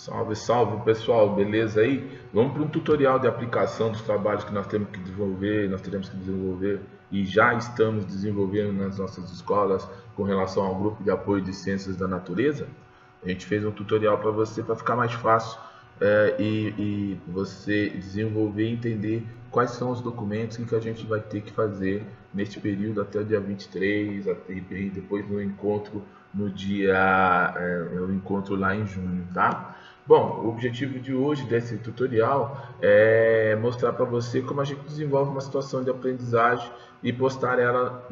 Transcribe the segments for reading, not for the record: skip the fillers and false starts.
Salve, salve pessoal, beleza aí? Vamos para um tutorial de aplicação dos trabalhos que nós temos que desenvolver, e já estamos desenvolvendo nas nossas escolas com relação ao grupo de apoio de ciências da natureza. A gente fez um tutorial para você para ficar mais fácil e você desenvolver e entender quais são os documentos que a gente vai ter que fazer neste período até o dia 23, e depois no encontro no encontro lá em junho, tá? Bom, o objetivo de hoje desse tutorial é mostrar para você como a gente desenvolve uma situação de aprendizagem e postar ela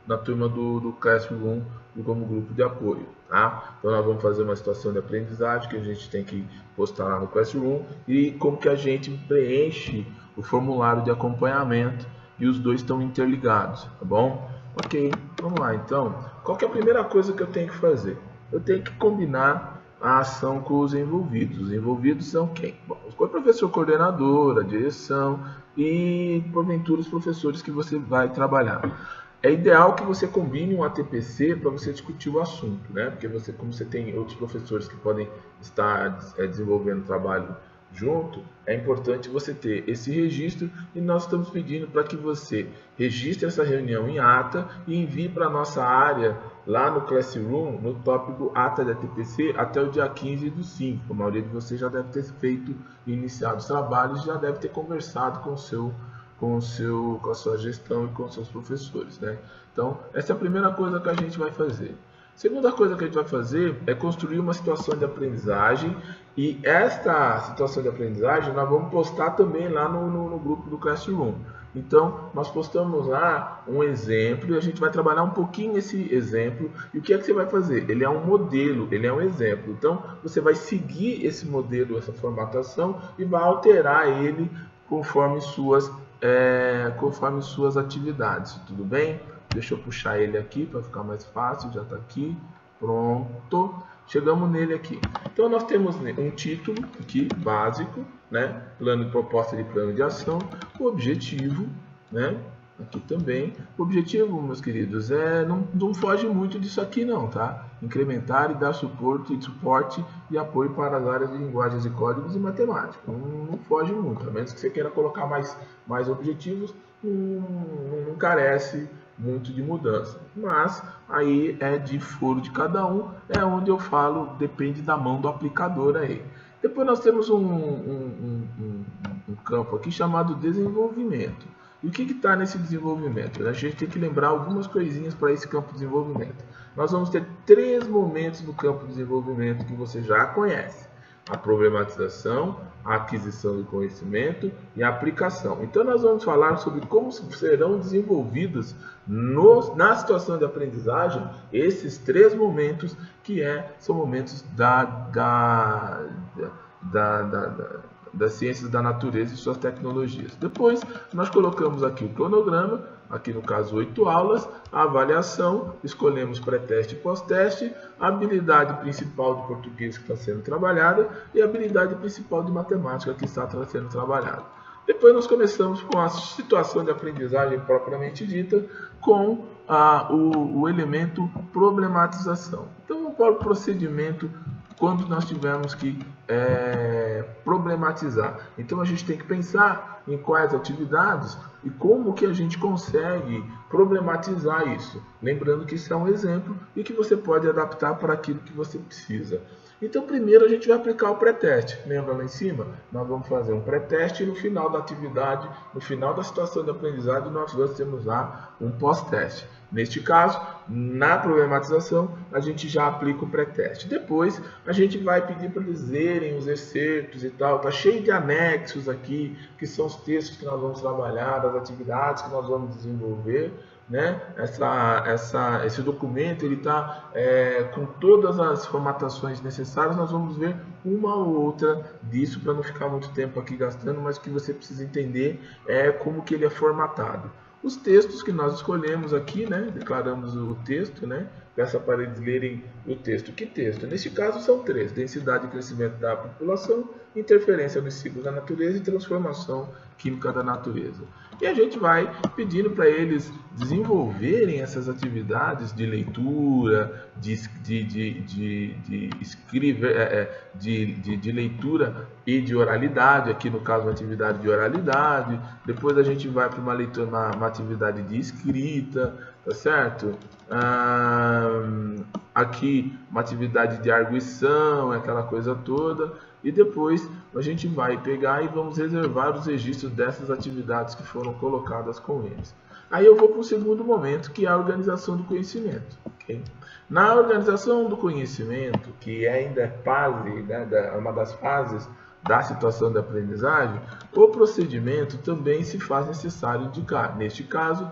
na turma do Classroom como grupo de apoio, tá? Então nós vamos fazer uma situação de aprendizagem que a gente tem que postar lá no Classroom e como que a gente preenche o formulário de acompanhamento e os dois estão interligados, tá bom? Ok, vamos lá então. Qual que é a primeira coisa que eu tenho que fazer? Eu tenho que combinar a ação com os envolvidos. Os envolvidos são quem? Bom, o professor coordenador, a direção e, porventura, os professores que você vai trabalhar. É ideal que você combine um ATPC para você discutir o assunto, né? Porque como você tem outros professores que podem estar desenvolvendo trabalho junto, é importante você ter esse registro e nós estamos pedindo para que você registre essa reunião em ata e envie para a nossa área lá no Classroom, no tópico ata da TPC, até o dia 15 do 5. A maioria de vocês já deve ter iniciado os trabalhos, já deve ter conversado com a sua gestão e com os seus professores, né? Então, essa é a primeira coisa que a gente vai fazer. Segunda coisa que a gente vai fazer é construir uma situação de aprendizagem e esta situação de aprendizagem nós vamos postar também lá no grupo do Classroom. Então, nós postamos lá um exemplo e a gente vai trabalhar um pouquinho esse exemplo. E o que é que você vai fazer? Ele é um modelo, ele é um exemplo. Então, você vai seguir esse modelo, essa formatação e vai alterar ele conforme suas atividades. Tudo bem? Deixa eu puxar ele aqui para ficar mais fácil, já está aqui, pronto, chegamos nele aqui. Então nós temos um título aqui, básico, né? Plano de proposta de plano de ação, o objetivo, né? Aqui também, o objetivo, meus queridos, não foge muito disso aqui não, tá? Incrementar e dar suporte e apoio para as áreas de linguagens e códigos e matemática. Não foge muito, a menos que você queira colocar mais objetivos, não carece muito de mudança, mas aí é de foro de cada um, é onde eu falo, depende da mão do aplicador aí. Depois nós temos um campo aqui chamado desenvolvimento. E o que está nesse desenvolvimento? A gente tem que lembrar algumas coisinhas para esse campo de desenvolvimento. Nós vamos ter 3 momentos no campo de desenvolvimento que você já conhece: a problematização, a aquisição do conhecimento e a aplicação. Então nós vamos falar sobre como serão desenvolvidos na situação de aprendizagem esses 3 momentos que são momentos das ciências da natureza e suas tecnologias. Depois nós colocamos aqui o cronograma, aqui no caso 8 aulas, a avaliação, escolhemos pré-teste e pós-teste, a habilidade principal de português que está sendo trabalhada e a habilidade principal de matemática que está sendo trabalhada. Depois nós começamos com a situação de aprendizagem propriamente dita, com o elemento problematização. Então vamos para o procedimento quando nós tivermos que problematizar. Então a gente tem que pensar em quais atividades e como que a gente consegue problematizar isso. Lembrando que isso é um exemplo e que você pode adaptar para aquilo que você precisa. Então primeiro a gente vai aplicar o pré-teste. Lembra lá em cima? Nós vamos fazer um pré-teste e no final da atividade, no final da situação de aprendizagem, nós temos lá um pós-teste. Neste caso, na problematização, a gente já aplica o pré-teste. Depois, a gente vai pedir para eles lerem os excertos e tal. Está cheio de anexos aqui, que são os textos que nós vamos trabalhar, das atividades que nós vamos desenvolver, né? Esse documento ele está com todas as formatações necessárias. Nós vamos ver uma ou outra disso para não ficar muito tempo aqui gastando, mas que você precisa entender como que ele é formatado. Os textos que nós escolhemos aqui, né? Declaramos o texto, né? peça para eles lerem o texto. Que texto? Neste caso são 3: densidade e crescimento da população, interferência nos ciclos da natureza e transformação química da natureza. E a gente vai pedindo para eles desenvolverem essas atividades de leitura, de leitura e de oralidade, aqui no caso uma atividade de oralidade. Depois a gente vai para uma atividade de escrita, tá certo? Aqui uma atividade de arguição, aquela coisa toda. E depois a gente vai pegar e vamos reservar os registros dessas atividades que foram colocadas com eles. Aí eu vou para o segundo momento, que é a organização do conhecimento. Okay? Na organização do conhecimento, que ainda é fase, né, uma das fases da situação de aprendizagem, o procedimento também se faz necessário indicar. Neste caso,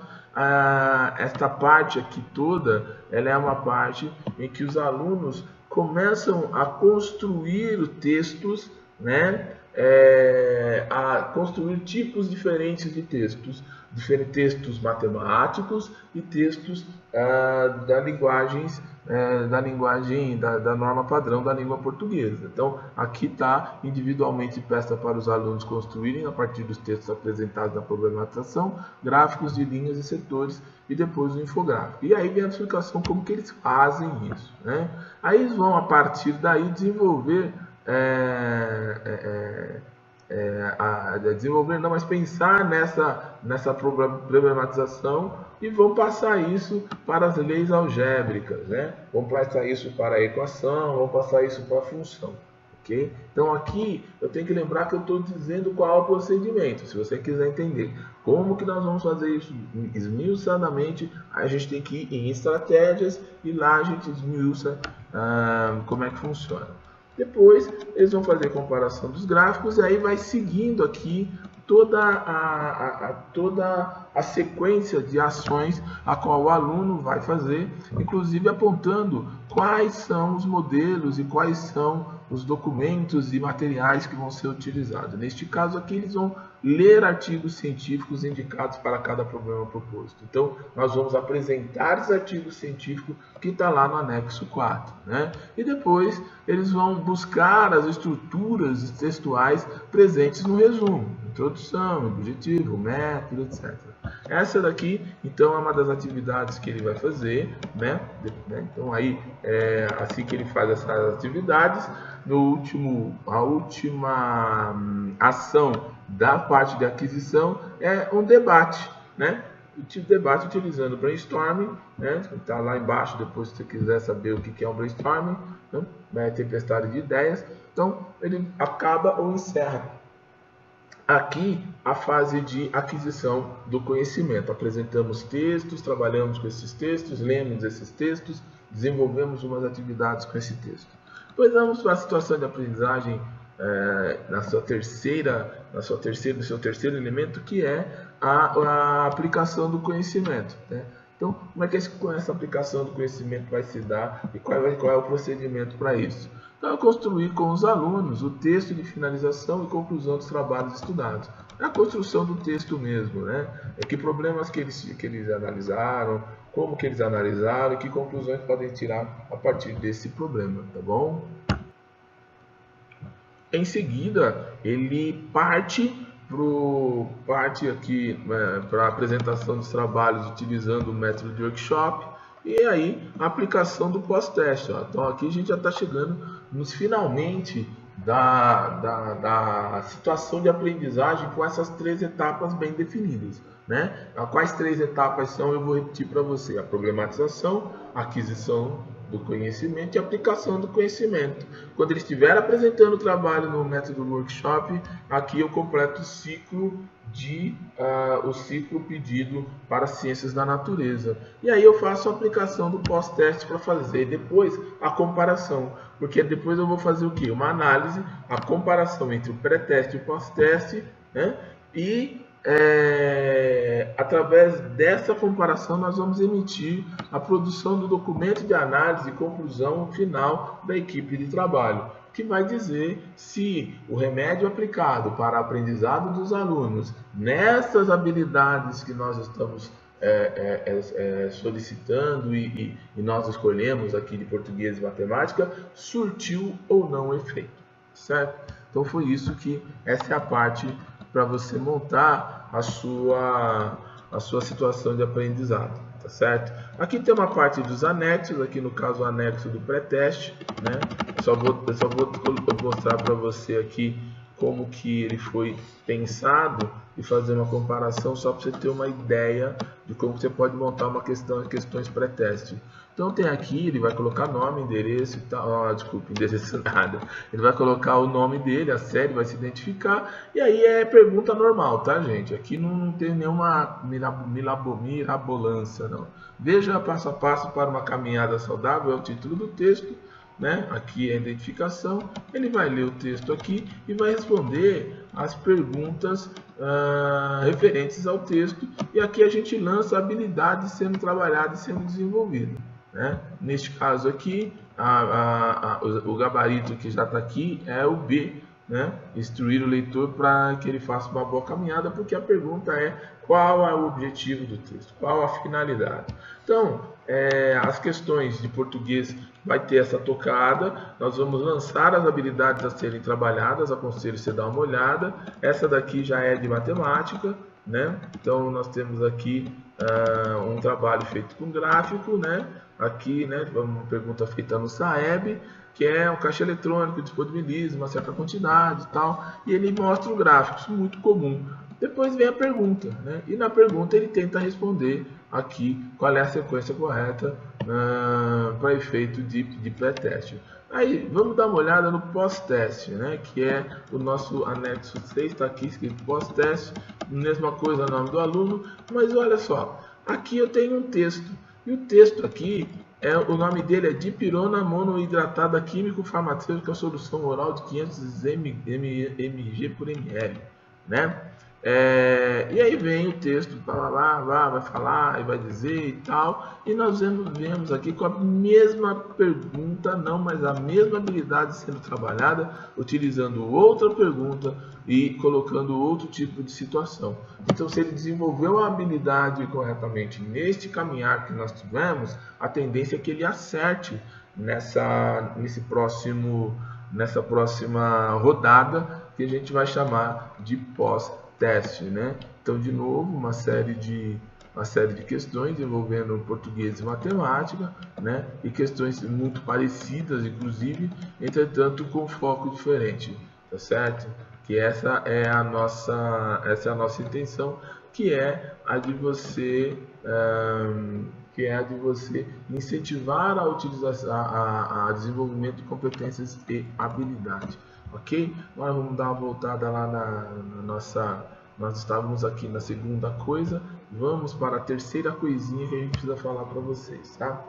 esta parte aqui toda, ela é uma parte em que os alunos começam a construir textos, né? A construir tipos diferentes de textos, textos matemáticos e textos da norma padrão da língua portuguesa. Então, aqui está individualmente peça para os alunos construírem, a partir dos textos apresentados na problematização, gráficos de linhas e setores, e depois o infográfico. E aí vem a explicação como que eles fazem isso, né? Aí eles vão, a partir daí, desenvolver, pensar nessa problematização e vão passar isso para as leis algébricas, né? Vão passar isso para a equação, vão passar isso para a função. Okay? Então aqui eu tenho que lembrar que eu estou dizendo qual é o procedimento. Se você quiser entender como que nós vamos fazer isso esmiuçadamente, a gente tem que ir em estratégias e lá a gente esmiuça como é que funciona. Depois eles vão fazer a comparação dos gráficos e aí vai seguindo aqui toda a sequência de ações a qual o aluno vai fazer, inclusive apontando quais são os modelos e quais são os documentos e materiais que vão ser utilizados. Neste caso aqui, eles vão ler artigos científicos indicados para cada problema proposto. Então, nós vamos apresentar os artigos científicos que está lá no anexo 4. Né? E depois, eles vão buscar as estruturas textuais presentes no resumo. Introdução, objetivo, método, etc. Essa daqui, então, é uma das atividades que ele vai fazer. Né? Então, aí, assim que ele faz essas atividades, a última ação da parte de aquisição é um debate, né? Debate utilizando brainstorming, né? Está lá embaixo, depois se você quiser saber o que é um brainstorming, né? Tempestade de ideias. Então, ele acaba ou encerra aqui a fase de aquisição do conhecimento. Apresentamos textos, trabalhamos com esses textos, lemos esses textos, desenvolvemos umas atividades com esse texto. Depois vamos para a situação de aprendizagem no seu terceiro elemento, que é a aplicação do conhecimento. Né? Então, como é que essa aplicação do conhecimento vai se dar e qual é o procedimento para isso? Então, é construir com os alunos o texto de finalização e conclusão dos trabalhos estudados. É a construção do texto mesmo, né? Que problemas que eles analisaram, como que eles analisaram e que conclusões podem tirar a partir desse problema, tá bom? Em seguida, ele parte aqui para a apresentação dos trabalhos utilizando o método de workshop e aí a aplicação do pós-teste. Então aqui a gente já está chegando nos finalmente da situação de aprendizagem com essas 3 etapas bem definidas. Né? Quais 3 etapas são? Eu vou repetir para você: a problematização, a aquisição do conhecimento e aplicação do conhecimento. Quando ele estiver apresentando o trabalho no método workshop, aqui eu completo o ciclo pedido para ciências da natureza. E aí eu faço a aplicação do pós-teste para fazer depois a comparação. Porque depois eu vou fazer o quê? Uma análise, a comparação entre o pré-teste e o pós-teste, né? E através dessa comparação nós vamos emitir a produção do documento de análise e conclusão final da equipe de trabalho, que vai dizer se o remédio aplicado para o aprendizado dos alunos nessas habilidades que nós estamos solicitando e nós escolhemos aqui de português e matemática, surtiu ou não efeito, certo? Então foi isso que essa é a parte para você montar a sua situação de aprendizado, tá certo? Aqui tem uma parte dos anexos, aqui no caso o anexo do pré-teste, né? Eu só vou mostrar para você aqui como que ele foi pensado e fazer uma comparação só para você ter uma ideia de como você pode montar uma questões pré-teste. Então tem aqui, ele vai colocar nome, endereço e tal, desculpa, endereço nada. Ele vai colocar o nome dele, a série, vai se identificar, e aí é pergunta normal, tá, gente? Aqui não tem nenhuma mirabolância, não. Veja passo a passo para uma caminhada saudável, é o título do texto, né? Aqui é a identificação, ele vai ler o texto aqui e vai responder as perguntas referentes ao texto, e aqui a gente lança a habilidade sendo trabalhada e sendo desenvolvida, né? Neste caso aqui, o gabarito que já está aqui é o B, né? Instruir o leitor para que ele faça uma boa caminhada, porque a pergunta é qual é o objetivo do texto, qual a finalidade. Então, as questões de português vai ter essa tocada, nós vamos lançar as habilidades a serem trabalhadas, aconselho você dar uma olhada. Essa daqui já é de matemática, né? Então nós temos aqui um trabalho feito com gráfico, né? Aqui, né, uma pergunta feita no SAEB, que é um caixa eletrônico, disponibiliza uma certa quantidade e tal, e ele mostra o gráfico, isso é muito comum. Depois vem a pergunta, né? E na pergunta ele tenta responder aqui qual é a sequência correta para efeito de pré-teste. Aí vamos dar uma olhada no pós-teste, né? Que é o nosso anexo 6, está aqui escrito pós-teste, mesma coisa, nome do aluno, mas olha só, aqui eu tenho um texto, e o texto aqui, o nome dele é dipirona monoidratada químico-farmacêutica, solução oral de 500 mg por ml, né? E aí vem o texto, vai falar e vai dizer e tal, e nós vemos aqui com a mesma pergunta, não, mas a mesma habilidade sendo trabalhada, utilizando outra pergunta e colocando outro tipo de situação. Então, se ele desenvolveu a habilidade corretamente neste caminhar que nós tivemos, a tendência é que ele acerte nessa próxima rodada, que a gente vai chamar de pós-teste, né? Então, de novo, uma série de questões envolvendo português e matemática, né? E questões muito parecidas, inclusive, entretanto com foco diferente, tá certo? Que essa é a nossa intenção, que é a de você incentivar a utilização, a desenvolvimento de competências e habilidades. Ok? Agora vamos dar uma voltada lá na nossa. Nós estávamos aqui na segunda coisa, vamos para a terceira coisinha que a gente precisa falar para vocês, tá?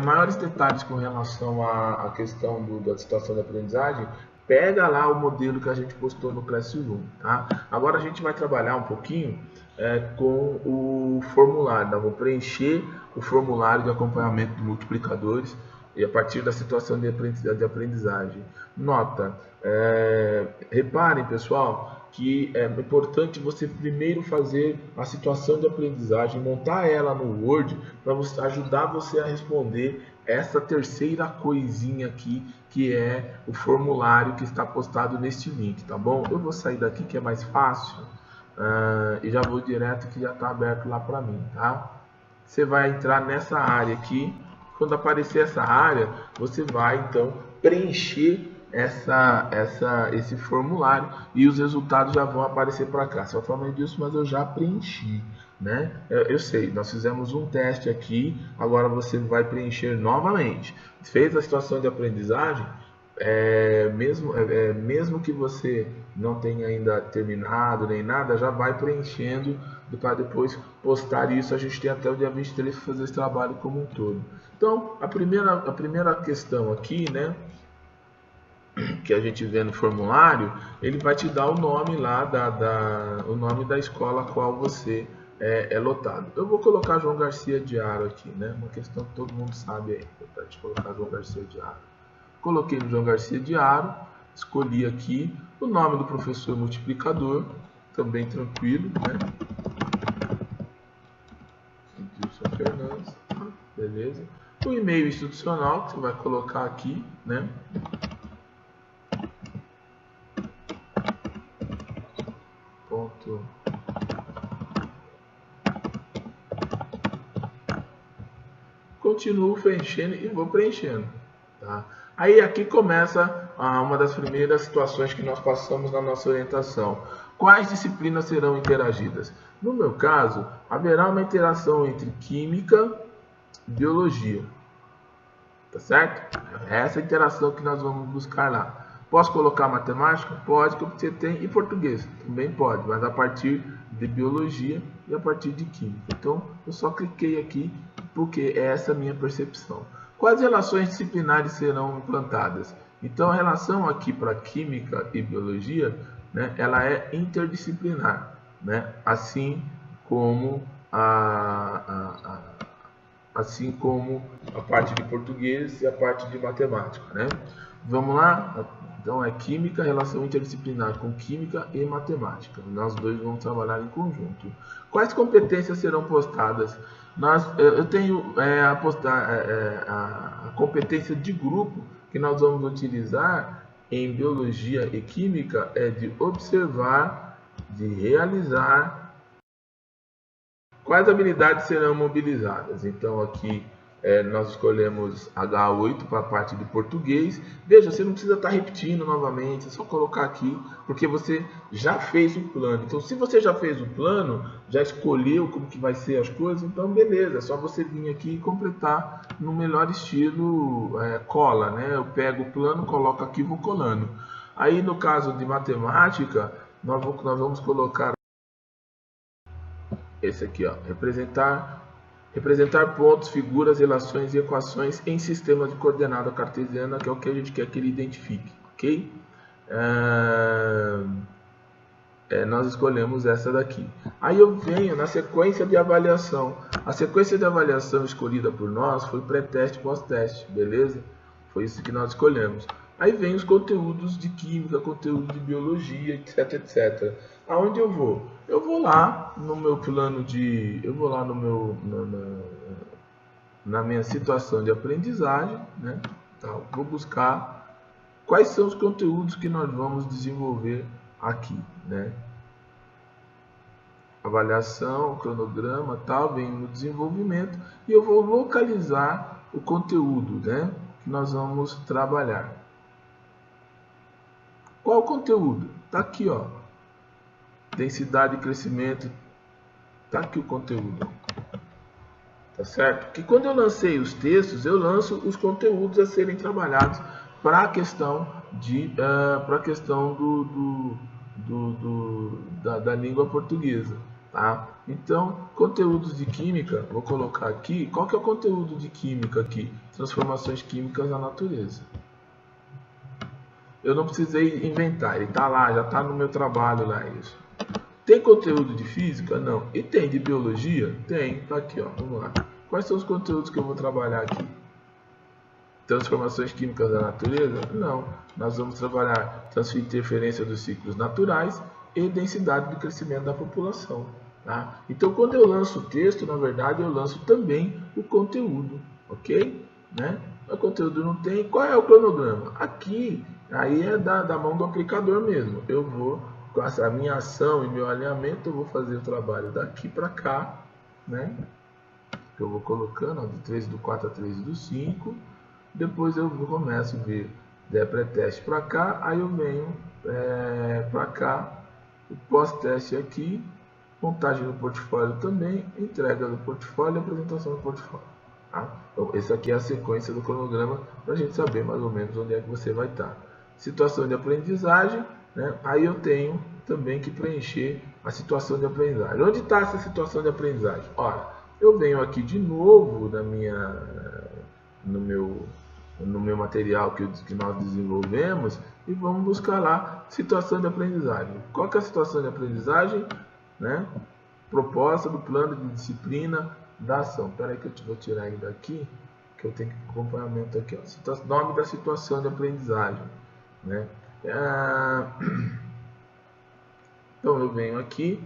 Maiores detalhes com relação à questão da situação de aprendizagem, pega lá o modelo que a gente postou no Classroom, tá? Agora a gente vai trabalhar um pouquinho com o formulário, né? Vou preencher o formulário de acompanhamento de multiplicadores e a partir da situação de aprendizagem. Nota, reparem, pessoal, que é importante você primeiro fazer a situação de aprendizagem, montar ela no Word para ajudar você a responder essa terceira coisinha aqui, que é o formulário que está postado neste link, tá bom? Eu vou sair daqui que é mais fácil e já vou direto que já está aberto lá para mim, tá? Você vai entrar nessa área aqui, quando aparecer essa área, você vai então preencher esse formulário e os resultados já vão aparecer para cá. Só falando disso, mas eu já preenchi, né? Eu sei, nós fizemos um teste aqui, agora você vai preencher novamente. Fez a situação de aprendizagem, mesmo que você não tenha ainda terminado nem nada, já vai preenchendo para depois postar isso. A gente tem até o dia 23 para fazer esse trabalho como um todo. Então, a primeira questão aqui, né, que a gente vê no formulário, ele vai te dar o nome lá o nome da escola a qual você é lotado. Eu vou colocar João Garcia de Haro aqui, né? Uma questão que todo mundo sabe aí. Vou colocar João Garcia de Haro. Coloquei no João Garcia de Haro, escolhi aqui o nome do professor multiplicador, também tranquilo, né? o e-mail institucional que você vai colocar aqui, né? Ponto. Continuo preenchendo e vou preenchendo, tá? Aí aqui começa uma das primeiras situações que nós passamos na nossa orientação. Quais disciplinas serão interagidas? No meu caso, haverá uma interação entre química e biologia, tá certo? É essa interação que nós vamos buscar lá. Posso colocar matemática? Pode, que você tem, e português também pode, mas a partir de biologia e a partir de química. Então, eu só cliquei aqui porque é essa a minha percepção. Quais relações disciplinares serão implantadas? Então, a relação aqui para química e biologia, né, ela é interdisciplinar, né, assim como assim como a parte de português e a parte de matemática, né? Vamos lá? Então é química, relação interdisciplinar com química e matemática. Nós dois vamos trabalhar em conjunto. Quais competências serão postadas? Eu tenho a competência de grupo que nós vamos utilizar em biologia e química é de observar, de realizar. Quais habilidades serão mobilizadas? Então aqui nós escolhemos H8 para a parte de português. Veja, você não precisa estar repetindo novamente, é só colocar aqui, porque você já fez o plano. Então se você já fez o plano, já escolheu como que vai ser as coisas, então beleza, é só você vir aqui e completar no melhor estilo cola, né? Eu pego o plano, coloco aqui e vou colando. Aí no caso de matemática, nós vamos colocar esse aqui, ó, representar pontos, figuras, relações e equações em sistemas de coordenada cartesiana, que é o que a gente quer que ele identifique, ok? Nós escolhemos essa daqui. Aí eu venho na sequência de avaliação. A sequência de avaliação escolhida por nós foi pré-teste e pós-teste, beleza? Foi isso que nós escolhemos. Aí vem os conteúdos de química, conteúdo de biologia, etc, etc. Aonde eu vou? Eu vou lá no meu plano de... Eu vou lá no meu... na minha situação de aprendizagem, né? Tá, vou buscar quais são os conteúdos que nós vamos desenvolver aqui, né? Avaliação, cronograma, tal, vem no desenvolvimento e eu vou localizar o conteúdo, né, que nós vamos trabalhar. Qual o conteúdo? Tá aqui, ó. Densidade e crescimento. Tá aqui o conteúdo. Tá certo? Que quando eu lancei os textos, eu lanço os conteúdos a serem trabalhados para a questão da língua portuguesa, tá? Então, conteúdos de química, vou colocar aqui. Qual que é o conteúdo de química aqui? Transformações químicas na natureza. Eu não precisei inventar, ele está lá, já está no meu trabalho lá isso. Tem conteúdo de física? Não. E tem de biologia? Tem. Tá aqui, ó. Vamos lá. Quais são os conteúdos que eu vou trabalhar aqui? Transformações químicas da natureza? Não. Nós vamos trabalhar interferência dos ciclos naturais e densidade do crescimento da população. Tá? Então, quando eu lanço o texto, na verdade, eu lanço também o conteúdo. Ok? Né? O conteúdo não tem. Qual é o cronograma? Aqui, aí é da mão do aplicador mesmo. Eu vou, com a minha ação e meu alinhamento, eu vou fazer o trabalho daqui para cá, né? Que eu vou colocando, ó, do 3 do 4 a 3 do 5. Depois eu começo a ver pré-teste para cá, aí eu venho para cá, o pós-teste aqui, montagem do portfólio também, entrega do portfólio e apresentação do portfólio. Tá? Então, essa aqui é a sequência do cronograma para a gente saber mais ou menos onde é que você vai estar. Situação de aprendizagem, né? Aí eu tenho também que preencher a situação de aprendizagem. Onde está essa situação de aprendizagem? Ora, eu venho aqui de novo no meu material que nós desenvolvemos e vamos buscar lá situação de aprendizagem. Qual que é a situação de aprendizagem? Né? Proposta do plano de disciplina da ação. Espera aí que eu vou tirar ainda aqui, que eu tenho acompanhamento aqui. Ó. Nome da situação de aprendizagem. Né? Então eu venho aqui,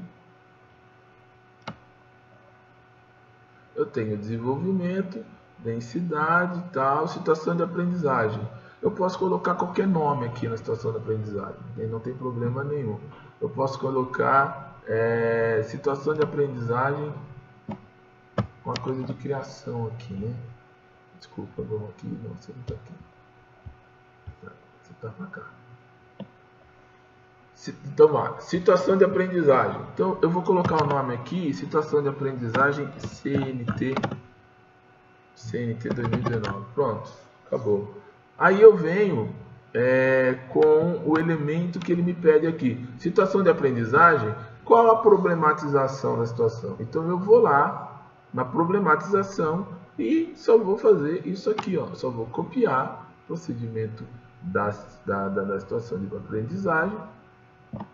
eu tenho desenvolvimento, densidade e tal, situação de aprendizagem. Eu posso colocar qualquer nome aqui na situação de aprendizagem, não tem problema nenhum. Eu posso colocar situação de aprendizagem, uma coisa de criação aqui, né? Desculpa, vamos aqui. Não, você não está aqui. Você está para cá. Então, vá. Situação de aprendizagem. Então, eu vou colocar o nome aqui, situação de aprendizagem CNT 2019. Pronto, acabou. Aí eu venho com o elemento que ele me pede aqui. Situação de aprendizagem, qual a problematização da situação? Então, eu vou lá na problematização e só vou fazer isso aqui, ó. Só vou copiar o procedimento da situação de aprendizagem.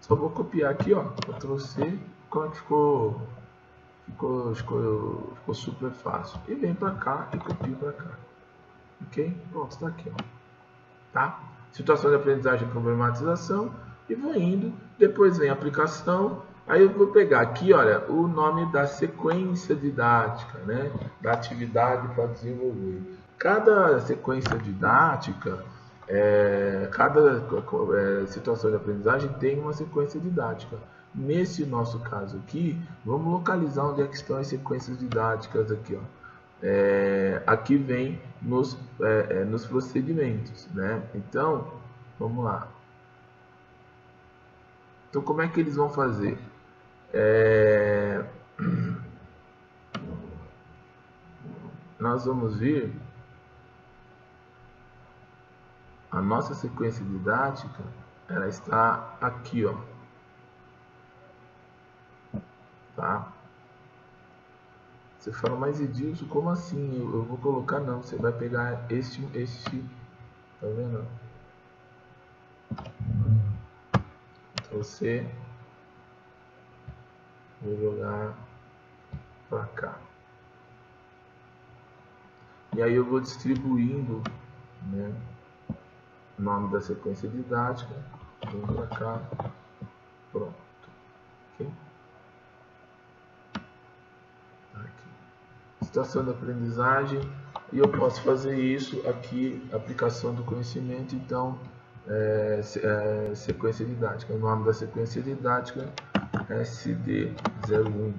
Só vou copiar aqui, ó. Ctrl+C. Como é que ficou? Ficou super fácil. E vem para cá e copio para cá. Ok? Pronto, está aqui, ó. Tá? Situação de aprendizagem e problematização. E vou indo. Depois vem aplicação. Aí eu vou pegar aqui, olha, o nome da sequência didática, né? Da atividade para desenvolver. Cada sequência didática, cada situação de aprendizagem tem uma sequência didática. Nesse nosso caso aqui, vamos localizar onde é que estão as sequências didáticas aqui, ó. Aqui vem nos procedimentos, né? Então, vamos lá. Então, como é que eles vão fazer? Nós vamos vir a nossa sequência didática, ela está aqui, ó. Tá? Você fala, mas Edilson, como assim? Eu vou colocar, não. Você vai pegar este, tá vendo? Então você vou jogar para cá. E aí eu vou distribuindo, né, o nome da sequência didática. Vem para cá. Pronto. Ok? Aqui. Situação de aprendizagem. E eu posso fazer isso aqui, aplicação do conhecimento. Então, sequência didática. O nome da sequência didática é SD01,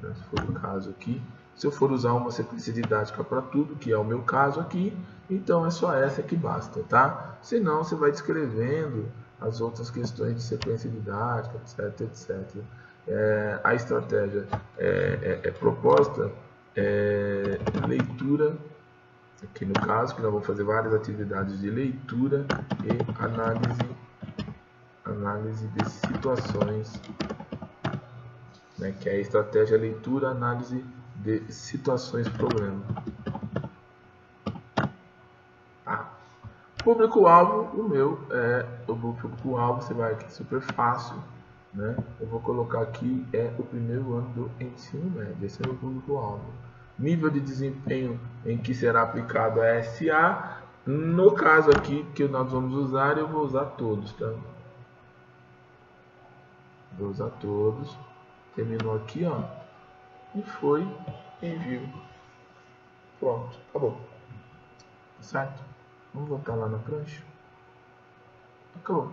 né, se for o caso aqui. Se eu for usar uma sequência didática para tudo, que é o meu caso aqui, então é só essa que basta, tá? Senão você vai descrevendo as outras questões de sequência didática, etc, etc. A estratégia proposta leitura, aqui no caso, que nós vamos fazer várias atividades de leitura e análise de situações, né, que é a estratégia leitura, análise de situações problema. Tá. Público-alvo, o meu o público-alvo, você vai aqui, super fácil, né? Eu vou colocar aqui, o primeiro ano do ensino médio, esse é o público-alvo. Nível de desempenho em que será aplicado a SA, no caso aqui que nós vamos usar, eu vou usar todos, tá? Vou usar todos. Terminou aqui, ó. E foi envio. Pronto, acabou. Certo? Vamos voltar lá na prancha. Acabou.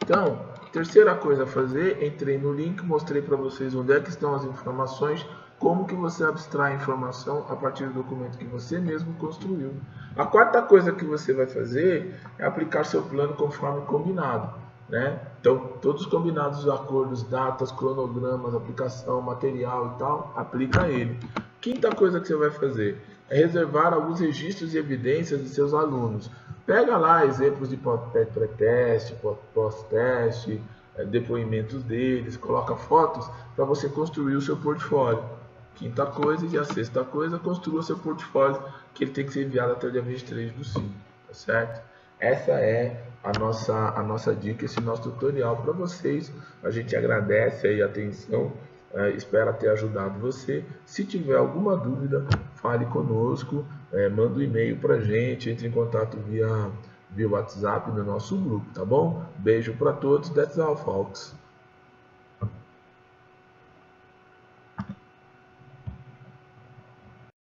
Então, terceira coisa a fazer, entrei no link, mostrei para vocês onde é que estão as informações, como que você abstrai a informação a partir do documento que você mesmo construiu. A quarta coisa que você vai fazer é aplicar seu plano conforme combinado, né? Então, todos os combinados, acordos, datas, cronogramas, aplicação, material e tal, aplica ele. Quinta coisa que você vai fazer é reservar alguns registros e evidências de seus alunos. Pega lá exemplos de pré-teste, pós-teste, depoimentos deles, coloca fotos para você construir o seu portfólio. Quinta coisa, e a sexta coisa, construa seu portfólio, que ele tem que ser enviado até o dia 23/5, tá certo? Essa é a nossa dica, esse nosso tutorial para vocês. A gente agradece aí a atenção, espera ter ajudado você. Se tiver alguma dúvida, fale conosco, manda um e-mail para a gente, entre em contato via WhatsApp no nosso grupo, tá bom? Beijo para todos, that's all, folks.